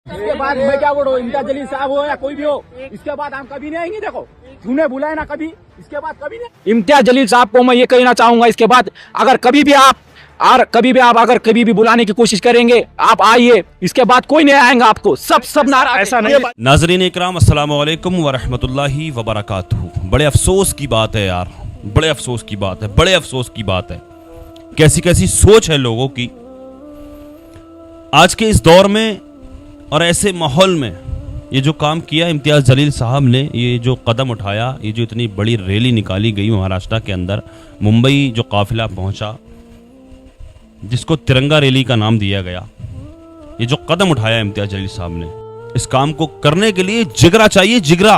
इसके बाद मैं क्या बोलूं, इम्तियाज जलील साहब हो या कोई भी हो, इसके बाद हम कभी नहीं आएंगे। देखो तूने बुलाया ना कभी, इसके बाद कभी नहीं। इम्तियाज जलील साहब को मैं ये कहना चाहूंगा, इसके बाद अगर कभी भी आप बुलाने की कोशिश करेंगे, आप आइए, इसके बाद कोई नहीं आएगा आपको, सब नाराज। ऐसा नहीं। नाज़रीन इकराम, अस्सलामु अलैकुम वरहमतुल्लाहि वबरकातुहू। बड़े अफसोस की बात है यार, बड़े अफसोस की बात है, बड़े अफसोस की बात है। कैसी कैसी सोच है लोगों की आज के इस दौर में और ऐसे माहौल में। ये जो काम किया इम्तियाज जलील साहब ने, ये जो कदम उठाया, ये जो इतनी बड़ी रैली निकाली गई महाराष्ट्र के अंदर, मुंबई जो काफिला पहुंचा जिसको तिरंगा रैली का नाम दिया गया, ये जो कदम उठाया इम्तियाज जलील साहब ने, इस काम को करने के लिए जिगरा चाहिए, जिगरा।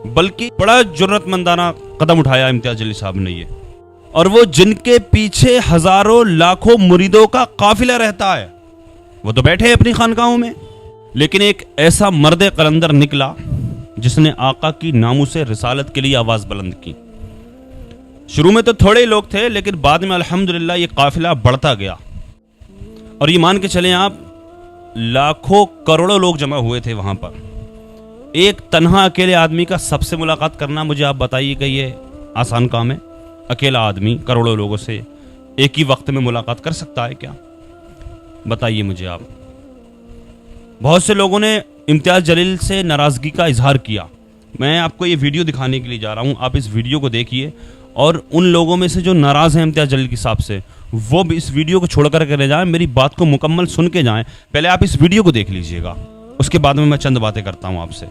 बल्कि बड़ा जुर्रतमंदाना कदम उठाया इम्तियाज जलील साहब ने ये, और वो जिनके पीछे हजारों लाखों मुरीदों का काफिला रहता है, वो तो बैठे अपनी खानकाहों में। लेकिन एक ऐसा मर्द कलंदर निकला जिसने आका की नामूसे रिसालत के लिए आवाज बुलंद की। शुरू में तो थोड़े लोग थे, लेकिन बाद में अल्हम्दुलिल्लाह ये काफिला बढ़ता गया, और ये मान के चलें आप, लाखों करोड़ों लोग जमा हुए थे वहां पर। एक तन्हा अकेले आदमी का सबसे मुलाकात करना, मुझे आप बताइए कि ये आसान काम है? अकेला आदमी करोड़ों लोगों से एक ही वक्त में मुलाकात कर सकता है क्या? बताइए मुझे आप। बहुत से लोगों ने इम्तियाज जलील से नाराज़गी का इजहार किया। मैं आपको ये वीडियो दिखाने के लिए जा रहा हूँ, आप इस वीडियो को देखिए, और उन लोगों में से जो नाराज़ हैं इम्तियाज जलील के साहब से, वो भी इस वीडियो को छोड़ कर जाएं, मेरी बात को मुकम्मल सुन के जाएं। पहले आप इस वीडियो को देख लीजिएगा, उसके बाद में मैं चंद बातें करता हूँ आपसे।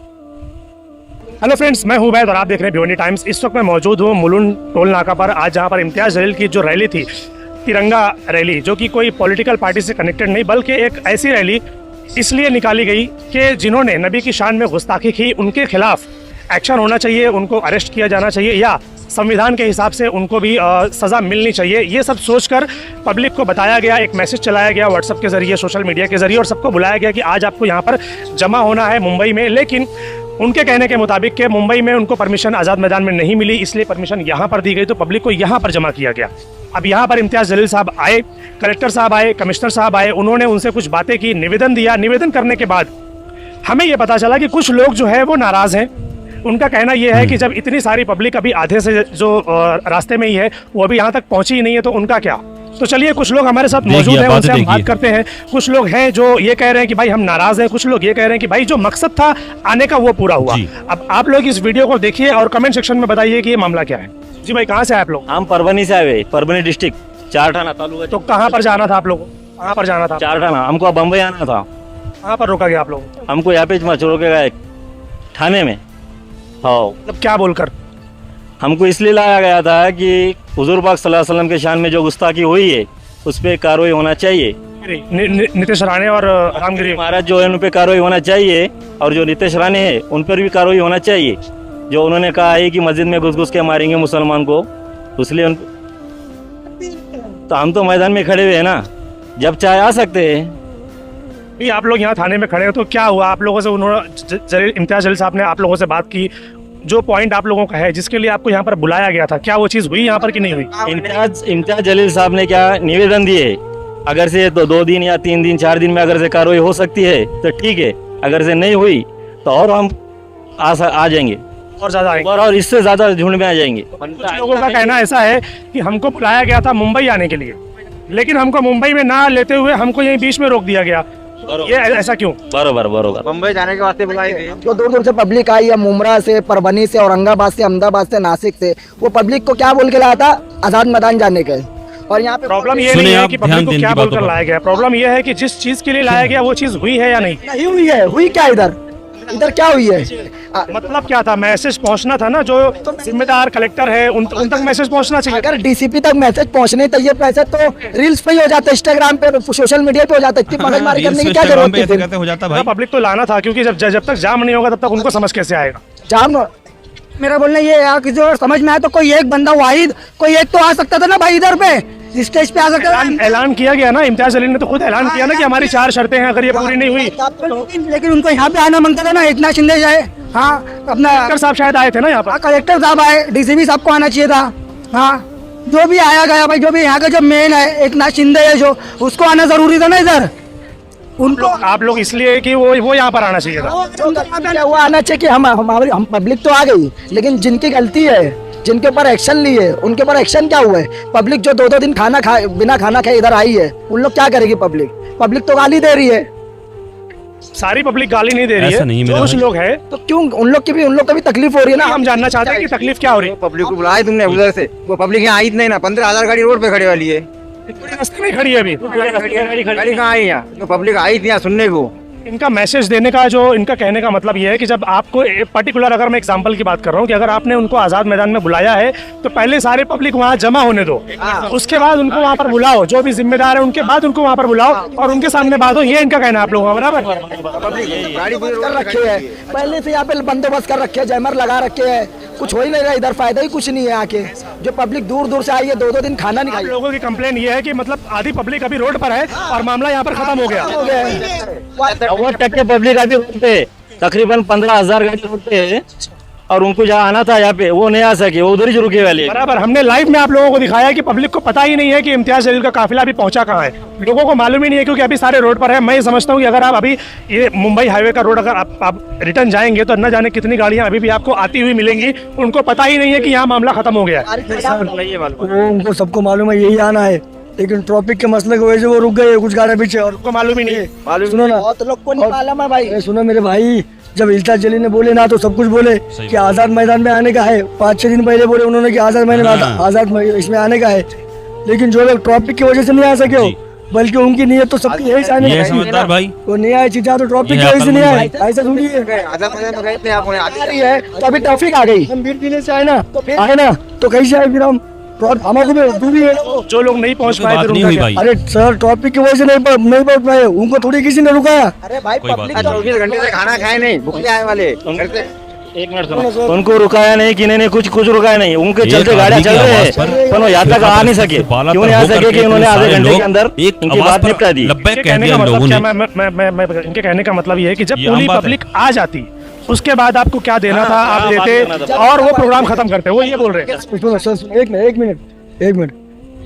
हेलो फ्रेंड्स, मैं हूं वैद और आप देख रहे हैं भिवंडी टाइम्स। इस वक्त मैं मौजूद हूं मुलुंड टोल नाका पर, आज जहां पर इम्तियाज जलील की जो रैली थी, तिरंगा रैली, जो कि कोई पॉलिटिकल पार्टी से कनेक्टेड नहीं, बल्कि एक ऐसी रैली इसलिए निकाली गई कि जिन्होंने नबी की शान में गुस्ताखी की, उनके खिलाफ एक्शन होना चाहिए, उनको अरेस्ट किया जाना चाहिए, या संविधान के हिसाब से उनको भी सज़ा मिलनी चाहिए। ये सब सोचकर पब्लिक को बताया गया, एक मैसेज चलाया गया व्हाट्सएप के ज़रिए, सोशल मीडिया के ज़रिए, और सबको बुलाया गया कि आज आपको यहाँ पर जमा होना है मुंबई में। लेकिन उनके कहने के मुताबिक कि मुंबई में उनको परमिशन आज़ाद मैदान में नहीं मिली, इसलिए परमिशन यहाँ पर दी गई, तो पब्लिक को यहाँ पर जमा किया गया। अब यहाँ पर इम्तियाज जलील साहब आए, कलेक्टर साहब आए, कमिश्नर साहब आए, उन्होंने उनसे कुछ बातें की, निवेदन दिया। निवेदन करने के बाद हमें ये पता चला कि कुछ लोग जो है वो नाराज़ हैं। उनका कहना यह है कि जब इतनी सारी पब्लिक अभी आधे से जो रास्ते में ही है, वो अभी यहाँ तक पहुँची ही नहीं है, तो उनका क्या? तो चलिए, कुछ लोग हमारे साथ मौजूद हैं, उनसे हम बात करते हैं। कुछ लोग हैं जो ये कह रहे हैं कि भाई हम नाराज हैं, कुछ लोग ये कह रहे हैं कि भाई जो मकसद था आने का वो पूरा हुआ। अब आप लोग इस वीडियो को देखिए और कमेंट सेक्शन में बताइए कि ये मामला क्या है। जी भाई, कहाँ से आए आप लोग? हम परभनी से आए, परभनी डिस्ट्रिक्ट, चारठाना तालुका। तो कहाँ पर जाना था आप लोगों को? कहाँ पर जाना था? चारठाना। हमको बम्बई आना था। कहाँ पर रोका गया आप लोग? हमको यहाँ पे रोका गया थाने में। हाँ, मतलब क्या बोलकर? हमको इसलिए लाया गया था कि हुजूर पाक सल्लल्लाहु अलैहि वसल्लम के शान में जो गुस्ताखी हुई है, उस पर कार्रवाई होना चाहिए। नीतीश राणे और रामगिरी महाराज जो है, उन पर कार्रवाई होना चाहिए, और जो नीतीश राणे है उन पर भी कार्रवाई होना चाहिए। जो उन्होंने कहा है कि मस्जिद में घुस घुस के मारेंगे मुसलमान को, इसलिए तो हम तो मैदान में खड़े हुए हैं ना, जब चाहे आ सकते हैं। आप लोग यहाँ थाने में खड़े हो, तो क्या हुआ आप लोगों से? उन्होंने इम्तियाज जलील साहब ने आप लोगों से बात की, जो पॉइंट आप लोगों का है, जिसके लिए आपको यहाँ पर बुलाया गया था, क्या वो चीज़ हुई यहाँ पर कि नहीं हुई? इम्तियाज जलील साहब ने क्या निवेदन दिए, अगर से तो 2 दिन या 3 दिन 4 दिन में अगर से कार्रवाई हो सकती है तो ठीक है, अगर से नहीं हुई तो और हम आ जाएंगे, और ज्यादा आएंगे, और इससे ज्यादा झुंड में आ जाएंगे। कुछ लोगों का कहना ऐसा है कि हमको बुलाया गया था मुंबई आने के लिए, लेकिन हमको मुंबई में ना लेते हुए हमको यहीं बीच में रोक दिया गया। ये ऐसा क्यों? बरोबर बरोबर। मुंबई जाने के वास्ते बुलाई गई। जो दूर दूर से पब्लिक आई है, मुमरा से, परभनी से, औरंगाबाद से, अहमदाबाद से, नासिक से, वो पब्लिक को क्या बोल के लाया था? आजाद मैदान जाने के। और यहाँ पे प्रॉब्लम ये नहीं है कि पब्लिक को क्या बोलकर लाया गया, प्रॉब्लम ये है कि जिस चीज के लिए लाया गया वो चीज हुई है या नहीं? नहीं हुई है। हुई क्या इधर क्या हुई है? मतलब क्या था? मैसेज पहुंचना था ना, जो जिम्मेदार कलेक्टर है उन तक मैसेज पहुंचना चाहिए। अगर डीसीपी तक मैसेज पहुंचने चाहिए, पैसे तो रील्स पे ही हो जाता है, इंस्टाग्राम पे, सोशल मीडिया पे हो जाता है, मगजमारी करने की क्या जरूरत है? पब्लिक तो लाना था, क्योंकि जब तक जाम नहीं होगा तब तक उनको समझ कैसे आएगा? जाम मेरा बोलना ये है कि जो समझ में आया तो कोई एक बंदा वाहिद, कोई एक तो आ सकता था ना भाई, इधर पे स्टेज पे आ सकता था। ऐलान किया गया ना, इम्तियाज जलील ने तो खुद ऐलान किया ना कि हमारी 4 शर्तें हैं, अगर ये पूरी नहीं हुई। लेकिन उनको यहाँ पे आना मांगता था ना, एकनाथ शिंदे जाए, हाँ अपना कलेक्टर साहब शायद आए थे ना यहाँ पर। कलेक्टर साहब आए, डीसीपी साहब को आना चाहिए था। हाँ, जो भी आया गया भाई, जो भी यहाँ का जो मेन है एकनाथ शिंदे है, जो उसको आना जरूरी था ना इधर। उनको आप लोग इसलिए कि वो यहाँ पर आना चाहिए था। वो आना चाहिए कि हम पब्लिक तो आ गई, लेकिन जिनकी गलती है, जिनके ऊपर एक्शन लिए, उनके ऊपर एक्शन क्या हुआ है? पब्लिक जो 2-2 दिन बिना खाना खाए इधर आई है, उन लोग क्या करेगी? पब्लिक तो गाली दे रही है। सारी पब्लिक गाली नहीं दे रही ऐसा नहीं है है, मेरा कुछ भाई। लोग हैं। तो क्यों उन लोग को भी तकलीफ हो रही है ना? हम जानना चाहते हैं कि तकलीफ क्या हो रही है। पब्लिक को बुलाया तुमने उधर से, वो पब्लिक यहाँ आई नहीं ना, 15,000 गाड़ी रोड पे खड़ी वाली है। पूरी रास्ते में खड़ी है अभी। गाड़ी कहाँ आई यहाँ? तो पब्लिक आई थी यहाँ सुनने को। इनका मैसेज देने का जो इनका कहने का मतलब ये है कि जब आपको पर्टिकुलर, अगर मैं एग्जांपल की बात कर रहा हूँ कि अगर आपने उनको आज़ाद मैदान में बुलाया है तो पहले सारे पब्लिक वहाँ जमा होने दो, उसके बाद उनको वहाँ पर बुलाओ, जो भी जिम्मेदार है उनके बाद उनको वहाँ पर बुलाओ और उनके सामने बात हो। ये इनका कहना है आप लोगों का, बराबर? गाड़ी कर रखे हैं पहले से, यहाँ पे बंदोबस्त कर रखे हैं, जैमर लगा रखे हैं, कुछ हो ही नहीं रहा इधर, फायदा ही कुछ नहीं है आके। जो पब्लिक दूर दूर से आई है, 2-2 दिन खाना नहीं आप खाई। लोगों की कंप्लेन ये है कि मतलब आधी पब्लिक अभी रोड पर है और मामला यहाँ पर खत्म हो गया। हो गया है। 90% पब्लिक अभी रोड पे, तकरीबन 15,000 गाड़ी रोड पे है और उनको जहाँ आना था यहाँ पे वो नहीं आ सके, वो उधर ही रुके वाले हैं। बराबर, हमने लाइव में आप लोगों को दिखाया कि पब्लिक को पता ही नहीं है कि इम्तियाज जलील का काफिला अभी पहुंचा कहाँ है। लोगों को मालूम ही नहीं है क्योंकि अभी सारे रोड पर है। मैं ये समझता हूँ कि अगर आप अभी ये मुंबई हाईवे का रोड अगर आप रिटर्न जाएंगे तो न जाने कितनी गाड़ियां अभी भी आपको आती हुई मिलेंगी, उनको पता ही नहीं है कि यहाँ मामला खत्म हो गया है। वो उनको सबको मालूम है यही आना है, लेकिन ट्रैफिक के मसले की वजह से वो रुक गए कुछ गाड़ियां पीछे और उनको मालूम ही नहीं है। सुनो ना, बहुत लोग को नहीं मालूम है भाई। सुनो मेरे भाई, जब इम्तियाज जलील ने बोले ना तो सब कुछ बोले कि आजाद मैदान में आने का है। 5-6 दिन पहले बोले उन्होंने कि आजाद इसमें आने का है, लेकिन जो लोग ट्रैफिक की वजह से नहीं आ सके हो, बल्कि उनकी नीयत तो सबकी यही चाहने ये समझदार भाई, वो नहीं आए चीजा तो ट्रैफिक की वजह से नहीं आए, ऐसा थोड़ी है। आजाद मैदान में गए थे आप, आ रही है तो अभी ट्रैफिक आ गई, हम बीर जिले से आए ना तो कैसे आए फिर हम? हमारे को दूरी है। जो लोग नहीं पहुंच पाए बात फिर नहीं उनका हुई क्या? भाई। अरे सर ट्रैफिक की वजह से नहीं पहुंच पाए, उनको थोड़ी किसी ने रुकाया। अरे भाई कोई बात नहीं। 24 घंटे से खाना खाए नहीं, भूखे आए वाले। एक मिनट सुनो, उनको रुकाया नहीं, किन्हीं ने कुछ रुकाया नहीं, उनके चलते गाड़ियां चल रहे हैं, पर वो यहाँ तक आ नहीं सके। क्यों नहीं आ सके? कि उन्होंने आधे घंटे के अंदर उनकी बात निपटा दी। लब्बैक कह कहने दिया का इन मतलब लोगों क्या, ने। मैं इनके कहने का मतलब ये है कि जब ये आम पूरी बात है। पब्लिक आ जाती उसके बाद आपको क्या देना था आप बात देते करना था। और वो प्रोग्राम खत्म करते। वो ये बोल रहे हैं। सुनो सर, एक मिनट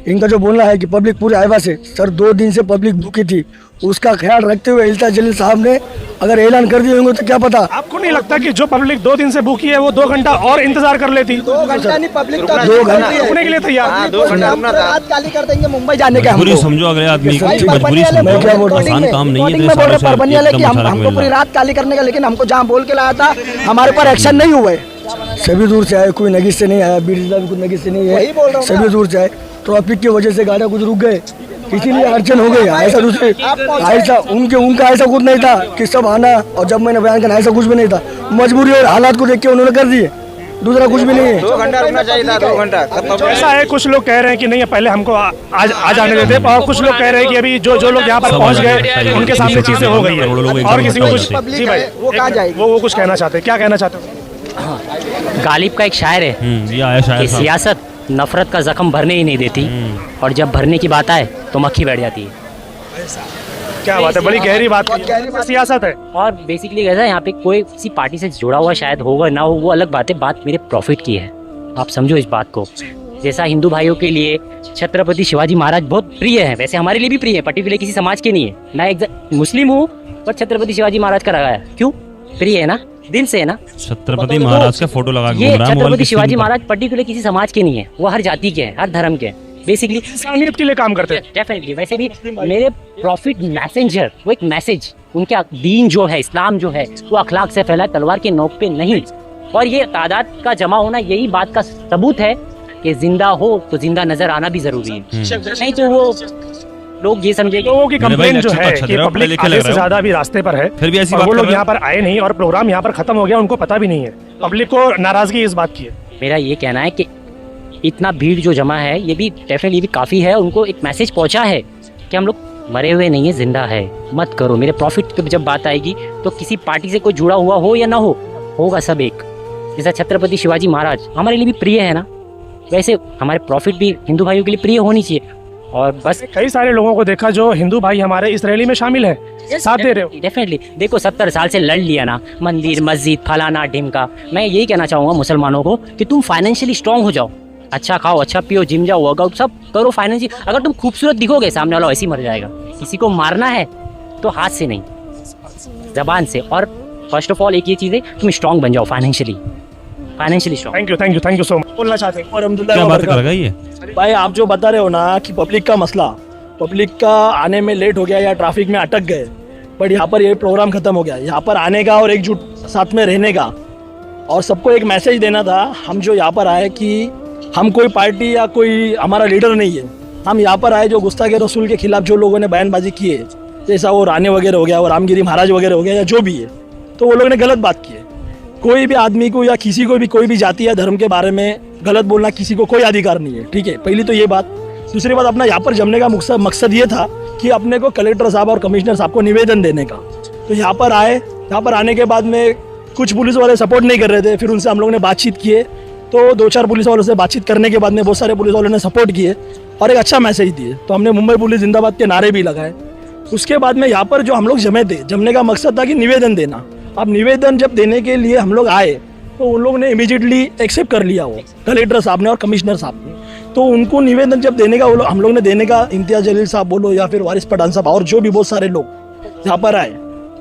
इनका जो बोलना है कि पब्लिक पूरे आइवा से, सर 2 दिन से पब्लिक भूखी थी, उसका ख्याल रखते हुए इम्तियाज जलील साहब ने अगर ऐलान कर दिए होंगे तो क्या पता। आपको नहीं लगता कि जो पब्लिक 2 दिन से भूखी है वो 2 घंटा और इंतजार कर लेती? 2 घंटा नहीं, पब्लिक तो 2 घंटे रुकने के लिए तैयार। 2 घंटा रुकना था। रात काली कर देंगे मुंबई जाने का मजबूरी हमको। समझो अगले आदमी की, भाई, मजबूरी परभनी वाले समझो। बोल रहे हैं, आसान काम नहीं है रिकॉर्डिंग में बोल रहे हैं, परभनी वाले कि हमको पूरी एकदम रात काली करने का, लेकिन हमको जहाँ बोल के लाया था हमारे ऊपर एक्शन नहीं हुआ है। सभी दूर से आए, कोई नगीज से नहीं आया, बीर जिला भी कोई नगीज से नहीं है, सभी दूर से आए। ट्रैफिक की वजह से गाड़ियां कुछ रुक गए, इसीलिए अड़चन हो गई। ऐसा उनका ऐसा कुछ नहीं था कि सब आना, और जब मैंने बयान करना ऐसा कुछ भी नहीं था। मजबूरी और हालात को देख के उन्होंने कर दिए, दूसरा कुछ भी नहीं है। 2 घंटा रुकना चाहिए था, 2 घंटा। ऐसा है, कुछ लोग कह रहे हैं कि नहीं पहले हमको आ जाने देते, और कुछ लोग कह रहे हैं कि अभी जो लोग यहाँ पर पहुँच गए उनके सामने चीजें हो गई है और किसी को कुछ। जी भाई, वो कहाँ जाएगी? वो कुछ कहना चाहते हैं, क्या कहना चाहते हो? गालिब का एक शायर है ये आया कि शायद साहब। सियासत नफरत का जख्म भरने ही नहीं देती, और जब भरने की बात आए तो मक्खी बैठ जाती है। क्या बात है, बड़ी गहरी बात है। सियासत है। और बेसिकली कैसा है, यहाँ पे कोई किसी पार्टी से जुड़ा हुआ शायद होगा ना हो, वो अलग बात है, बात मेरे प्रॉफिट की है। आप समझो इस बात को। जैसा हिंदू भाइयों के लिए छत्रपति शिवाजी महाराज बहुत प्रिय है, वैसे हमारे लिए भी प्रिय है, पर्टिकुलर किसी समाज के नहीं है ना। एक मुस्लिम हूँ पर छत्रपति शिवाजी महाराज का लगाया, क्यों? प्रिय है ना, दिल से है ना। छत्रपति महाराज का फोटो लगा के ये घूम रहा है मोबाइल छत्रपति की शिवाजी स्क्रीन पर। महाराज पर्टिकुलर किसी समाज के नहीं है, वो हर जाति के हैं, हर धर्म के हैं। बेसिकली इंसानियत के लिए काम करते हैं। डेफिनेटली। वैसे भी मेरे प्रॉफिट मैसेंजर, वो एक मैसेज, उनके दीन जो है, इस्लाम जो है, वो अखलाक से फैला, तलवार के नोक पे नहीं। और ये तादाद का जमा होना यही बात का सबूत है कि जिंदा हो तो जिंदा नजर आना भी जरूरी है, नहीं तो वो लोग ये समझे। लोगों की मेरे भाई कंप्लेन जो लक्ष्य तो है अच्छा कि दे रहा हो, पब्लिक पढ़े लिखे आधे लग से रहे हो। ज्यादा भी रास्ते पर है, फिर भी ऐसी और बात वो कर लोग रहे यहाँ पर आए नहीं और प्रोग्राम यहाँ पर खत्म हो गया, उनको पता भी नहीं है। पब्लिक को नाराजगी इस बात की है। मेरा ये कहना है कि इतना भीड़ जो जमा है ये भी डेफिनेटली भी काफ़ी है, उनको एक मैसेज पहुंचा है कि हम लोग मरे हुए नहीं है, जिंदा है, मत करो। मेरे प्रॉफिट की जब बात आएगी तो किसी पार्टी से कोई जुड़ा हुआ हो या ना हो, होगा सब एक। जैसा छत्रपति शिवाजी महाराज हमारे लिए भी प्रिय है ना, वैसे हमारे प्रॉफिट भी हिंदू भाइयों के लिए प्रिय होनी चाहिए। और बस कई सारे लोगों को देखा जो हिंदू भाई हमारे इस रैली में शामिल हैं, साथ दे रहे हो। डेफिनेटली। देखो 70 साल से लड़ लिया ना, मंदिर मस्जिद फलाना ढिमका। मैं यही कहना चाहूँगा मुसलमानों को कि तुम फाइनेंशियली स्ट्रांग हो जाओ, अच्छा खाओ, अच्छा पियो, जिम जाओ, वर्कआउट सब करो फाइनेंशियल। अगर तुम खूबसूरत दिखोगे सामने वाला ऐसे ही मर जाएगा। किसी को मारना है तो हाथ से नहीं, जबान से। और फर्स्ट ऑफ ऑल एक ये चीज़ है, तुम स्ट्रांग बन जाओ financially strong. Thank you so much. बोलना चाहते हैं क्या बात कर रहा है ये? भाई आप जो बता रहे हो ना कि पब्लिक का मसला, पब्लिक का आने में लेट हो गया या ट्रैफिक में अटक गए, बट यहाँ पर ये प्रोग्राम खत्म हो गया। यहाँ पर आने का और एकजुट साथ में रहने का और सबको एक मैसेज देना था। हम जो यहाँ पर आए कि हम कोई पार्टी या कोई हमारा लीडर नहीं है, हम यहाँ पर आए जो गुस्ताखे रसूल के खिलाफ जो लोगों ने बयानबाजी की है, जैसा वो राणे वगैरह हो गया और रामगिरी महाराज वगैरह हो गया या जो भी है, तो वो लोगों ने गलत बात की है। कोई भी आदमी को या किसी को भी कोई भी जाति या धर्म के बारे में गलत बोलना किसी को कोई अधिकार नहीं है, ठीक है। पहली तो ये बात। दूसरी बात, अपना यहाँ पर जमने का मकसद ये था कि अपने को कलेक्टर साहब और कमिश्नर साहब को निवेदन देने का। तो यहाँ पर आए, यहाँ पर आने के बाद में कुछ पुलिस वाले सपोर्ट नहीं कर रहे थे, फिर उनसे हम लोग ने बातचीत किए, तो 2-4 पुलिस वालों से बातचीत करने के बाद में बहुत सारे पुलिस वालों ने सपोर्ट किए और एक अच्छा मैसेज दिए। तो हमने मुंबई पुलिस जिंदाबाद के नारे भी लगाए। उसके बाद में यहाँ पर जो हम लोग जमे थे, जमने का मकसद था कि निवेदन देना। अब निवेदन जब देने के लिए हम लोग आए तो उन लोग ने इमीडिएटली एक्सेप्ट कर लिया, वो कलेक्टर साहब ने और कमिश्नर साहब ने। तो उनको निवेदन जब देने का हम लोग ने देने का, इम्तियाज जलील साहब बोलो या फिर वारिस पठान साहब और जो भी बहुत सारे लोग यहाँ पर आए,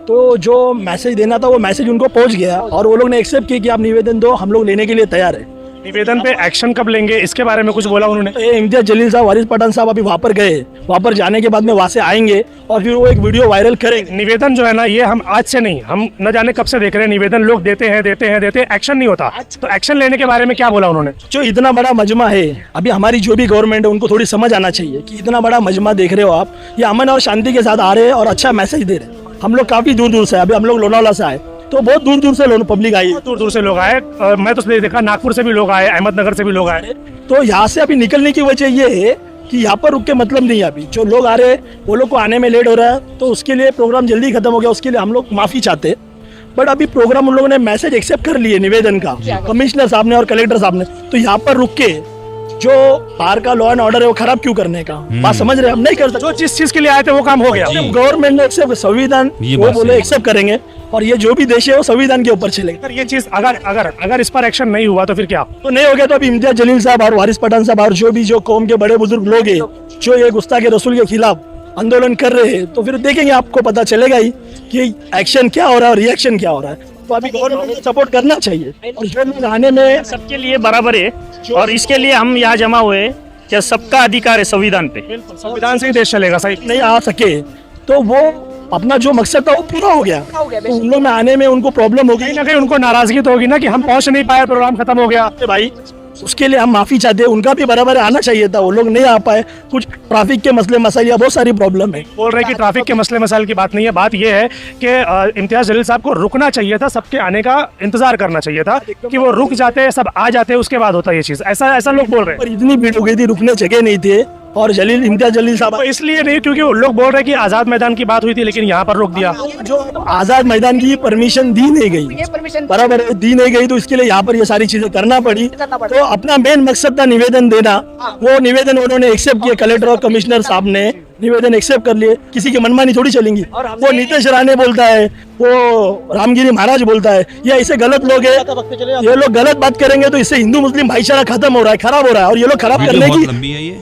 तो जो मैसेज देना था वो मैसेज उनको पहुँच गया और वो लोग ने एक्सेप्ट किया कि आप निवेदन दो, हम लोग लेने के लिए तैयार है। निवेदन पे एक्शन कब लेंगे इसके बारे में कुछ बोला उन्होंने? इम्तियाज जलील साहब, वारिस पठान साहब अभी वहाँ पर गए, वहाँ पर जाने के बाद में वहाँ से आएंगे और फिर वो एक वीडियो वायरल करेंगे। निवेदन जो है ना, ये हम आज से नहीं, हम न जाने कब से देख रहे हैं निवेदन लोग देते हैं, एक्शन नहीं होता। तो एक्शन लेने के बारे में क्या बोला उन्होंने? जो इतना बड़ा मजमा है, अभी हमारी जो भी गवर्नमेंट है उनको थोड़ी समझ आना चाहिए कि इतना बड़ा मजमा देख रहे हो आप, ये अमन और शांति के साथ आ रहे हैं और अच्छा मैसेज दे रहे हैं। हम लोग काफी दूर दूर से, अभी हम लोग लोनावाला से आए तो बहुत दूर दूर से पब्लिक आई, दूर से लोग आए। मैं तो देखा नागपुर से भी लोग आए, अहमदनगर से भी लोग आए। तो यहाँ से अभी निकलने की वजह ये है कि यहाँ पर रुक के मतलब नहीं है। अभी जो लोग आ रहे हैं वो लोग को आने में लेट हो रहा है, तो उसके लिए प्रोग्राम जल्दी खत्म हो गया, उसके लिए हम लोग माफी चाहते। बट अभी प्रोग्राम उन लोगों ने मैसेज एक्सेप्ट कर लिए निवेदन का, कमिश्नर साहब ने और कलेक्टर साहब ने। तो यहाँ पर रुक के जो बाहर का लॉ एंड ऑर्डर है वो खराब क्यों करने का बात समझ रहे हैं? हम नहीं कर सकते। जो जिस चीज के लिए आए थे वो काम हो गया। गवर्नमेंट ने एक्सेप्ट, संविधान वो बोले एक्सेप्ट करेंगे और ये जो भी देश है वो संविधान के ऊपर चलेगा। ये चीज अगर इस पर एक्शन नहीं हुआ तो फिर क्या? तो नहीं हो गया तो अभी इम्तियाज जलील साहब और वारिस पठान साहब और जो भी जो कौम के बड़े बुजुर्ग लोग हैं जो ये गुस्ताखे रसूल के खिलाफ आंदोलन कर रहे हैं, तो फिर देखेंगे, आपको पता चलेगा ही कि एक्शन क्या हो रहा है और रिएक्शन क्या हो रहा है। तो अभी गवर्नमेंट को सपोर्ट करना चाहिए और जो लोग आने में सबके लिए बराबर है और इसके लिए हम यहाँ जमा हुए क्या सबका अधिकार है संविधान पे। संविधान से ही देश चलेगा। सही नहीं आ सके तो वो अपना जो मकसद था वो पूरा हो गया, तो उन लोग में आने में उनको प्रॉब्लम हो गई, कहीं ना कहीं उनको नाराजगी तो होगी ना कि हम पहुंच नहीं पाए, प्रोग्राम खत्म हो गया। भाई उसके लिए हम माफी चाहते हैं, उनका भी बराबर आना चाहिए था, वो लोग नहीं आ पाए। कुछ ट्रैफिक के मसले मसाइल या बहुत सारी प्रॉब्लम है। बोल रहे कि ट्रैफिक के मसले मसाइल की बात नहीं है, बात यह है कि इम्तियाज जलील साहब को रुकना चाहिए था, सबके आने का इंतजार करना चाहिए था कि वो रुक जाते, सब आ जाते, उसके बाद होता ये चीज। ऐसा लोग बोल रहे हैं। पर इतनी भीड़ हो गई थी, रुकने जगह नहीं थे और इम्तियाज जलील साहब तो इसलिए नहीं, क्योंकि लोग बोल रहे हैं कि आजाद मैदान की बात हुई थी लेकिन यहाँ पर रोक दिया। जो आजाद मैदान की परमिशन दी नहीं गई, बराबर है, दी नहीं गई, तो इसके लिए यहाँ पर ये सारी चीजें करना पड़ी। तो अपना मेन मकसद था निवेदन देना, वो निवेदन उन्होंने एक्सेप्ट किया, कलेक्टर और कमिश्नर साहब ने निवेदन एक्सेप्ट कर लिए। किसी की मनमानी थोड़ी चलेंगी। वो नीतीश राणे बोलता है, वो रामगिरी महाराज बोलता है, ये ऐसे गलत लोग हैं, ये लोग गलत बात करेंगे तो इससे हिंदू मुस्लिम भाईचारा खत्म हो रहा है, खराब हो रहा है और ये लोग खराब करने की। लंबी है, ये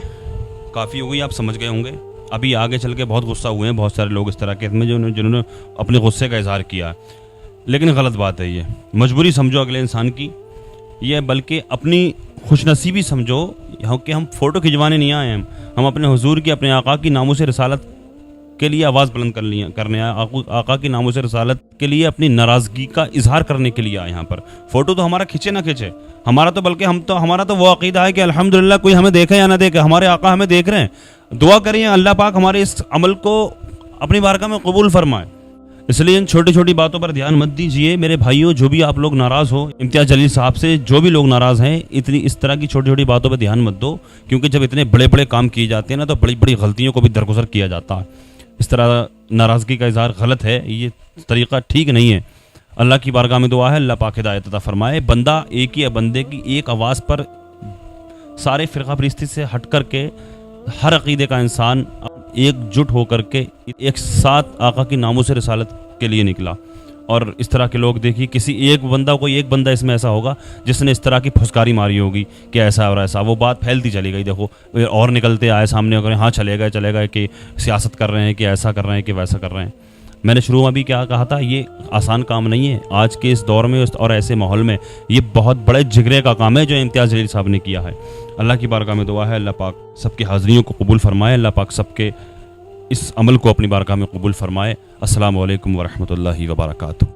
काफ़ी हो गई, आप समझ गए होंगे। अभी आगे चल के बहुत गुस्सा हुए हैं बहुत सारे लोग इस तरह के में जिन्होंने अपने गुस्से का इजहार किया, लेकिन गलत बात है। ये मजबूरी समझो अगले इंसान की, ये बल्कि अपनी खुशनसीबी समझो कि हम फ़ोटो खिंचवाने नहीं आए हैं, हम अपने हुजूर की, अपने आका की नामों से रिसालत के लिए आवाज़ बुलंद करने आए, आका की नामों से रिसालत के लिए अपनी नाराज़गी का इजहार करने के लिए आए यहाँ पर। फ़ोटो तो हमारा खिंचे ना खिंचे, हमारा तो बल्कि हमारा तो वो अकीदा है कि अल्हम्दुलिल्लाह कोई हमें देखे या ना देखे, हमारे आका हमें देख रहे हैं। दुआ करिए अल्लाह पाक हमारे इस अमल को अपनी बारगाह में कबूल फरमाए। इसलिए इन छोटी छोटी बातों पर ध्यान मत दीजिए मेरे भाइयों। जो भी आप लोग नाराज़ हो इम्तियाज जलील साहब से, जो भी लोग नाराज़ हैं, इस तरह की छोटी छोटी बातों पर ध्यान मत दो, क्योंकि जब इतने बड़े बड़े काम किए जाते हैं ना तो बड़ी बड़ी गलतियों को भी दरगुजर किया जाता है। इस तरह नाराज़गी का इजहार गलत है, ये तरीक़ा ठीक नहीं है। अल्लाह की बारगाह में दुआ है अल्लाह पाक हिदायत अता फरमाए। बंदा एक ही है, बंदे की एक आवाज़ पर सारे फ़िरक़ा परस्ती से हट करके हर अक़ीदे का इंसान एकजुट होकर के एक साथ आका की नामों से रिसालत के लिए निकला। और इस तरह के लोग देखिए, किसी एक बंदा इसमें ऐसा होगा जिसने इस तरह की फुसकारी मारी होगी कि ऐसा और ऐसा, वो बात फैलती चली गई। देखो और निकलते आए सामने, अगर हाँ चले गए कि सियासत कर रहे हैं, कि ऐसा कर रहे हैं, कि वैसा कर रहे हैं। मैंने शुरू में भी क्या कहा था, ये आसान काम नहीं है आज के इस दौर में और ऐसे माहौल में। ये बहुत बड़े जिगरे का काम है जो इम्तियाज़ जलील साहब ने किया है। अल्लाह की बारगाह में दुआ है, अल्लाह पाक सबके हाज़िरियों को कबूल फरमाए, अल्लाह पाक सबके इस अमल को अपनी बारगाह में कबूल फरमाए। अस्सलामु अलैकुम व रहमतुल्लाहि व बरकातुहू।